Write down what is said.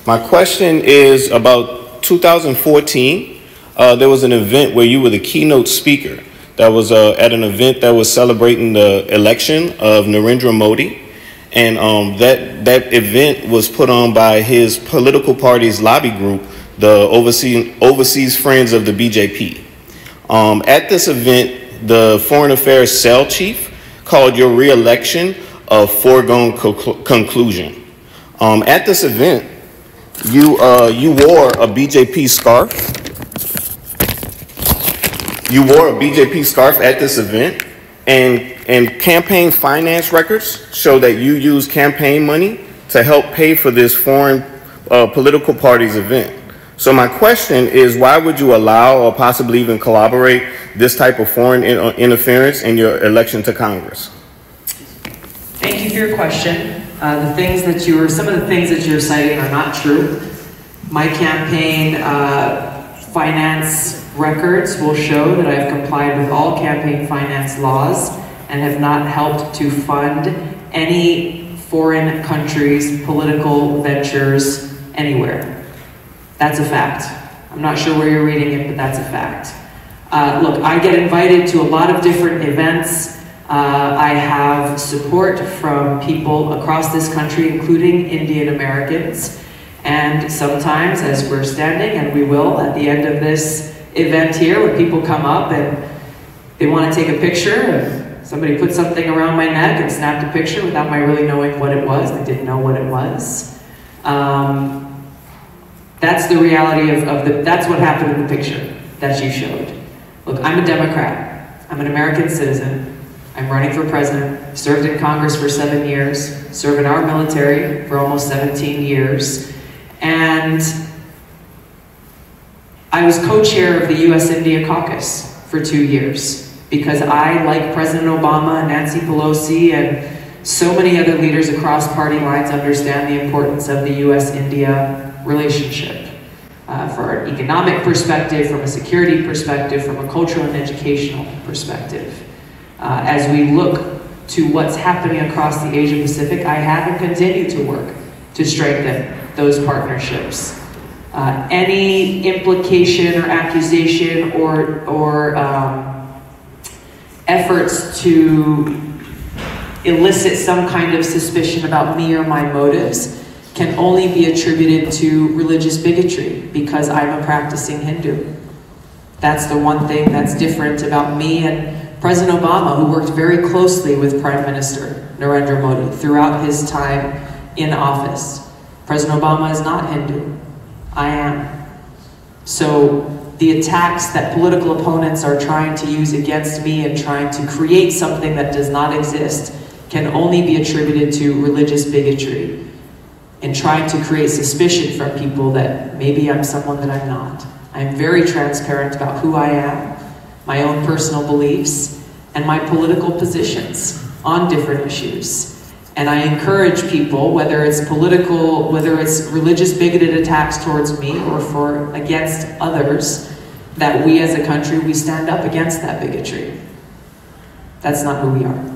My question is about 2014. There was an event where you were the keynote speaker. That was at an event that was celebrating the election of Narendra Modi. And that event was put on by his political party's lobby group, the Overseas Friends of the BJP. At this event, the Foreign Affairs Cell Chief called your re-election a foregone conclusion. At this event, you wore a BJP scarf. You wore a BJP scarf at this event, and campaign finance records show that you used campaign money to help pay for this foreign political party's event. So my question is, why would you allow or possibly even collaborate this type of foreign interference in your election to Congress? Thank you for your question. Some of the things that you're citing are not true. My campaign finance records will show that I have complied with all campaign finance laws and have not helped to fund any foreign countries' political ventures anywhere. That's a fact. I'm not sure where you're reading it, but that's a fact. Look, I get invited to a lot of different events. I have support from people across this country, including Indian Americans. And sometimes, as we're standing, and we will at the end of this event here, when people come up and they want to take a picture, and somebody put something around my neck and snapped a picture without my really knowing what it was. They didn't know what it was. That's the reality that's what happened in the picture that you showed. Look, I'm a Democrat. I'm an American citizen. I'm running for president. Served in Congress for 7 years. Served in our military for almost 17 years. And I was co-chair of the U.S.-India caucus for 2 years because I, like President Obama and Nancy Pelosi and so many other leaders across party lines, understand the importance of the U.S.-India relationship for an economic perspective, from a security perspective, from a cultural and educational perspective. As we look to what's happening across the Asia Pacific, I have and continue to work to strengthen those partnerships. Any implication or accusation or efforts to elicit some kind of suspicion about me or my motives can only be attributed to religious bigotry because I'm a practicing Hindu. That's the one thing that's different about me and President Obama, who worked very closely with Prime Minister Narendra Modi throughout his time in office. President Obama is not Hindu. I am. So the attacks that political opponents are trying to use against me and trying to create something that does not exist can only be attributed to religious bigotry and trying to create suspicion from people that maybe I'm someone that I'm not. I'm very transparent about who I am, my own personal beliefs, and my political positions on different issues. And I encourage people, whether it's political, whether it's religious bigoted attacks towards me or against others, that we as a country, we stand up against that bigotry. That's not who we are.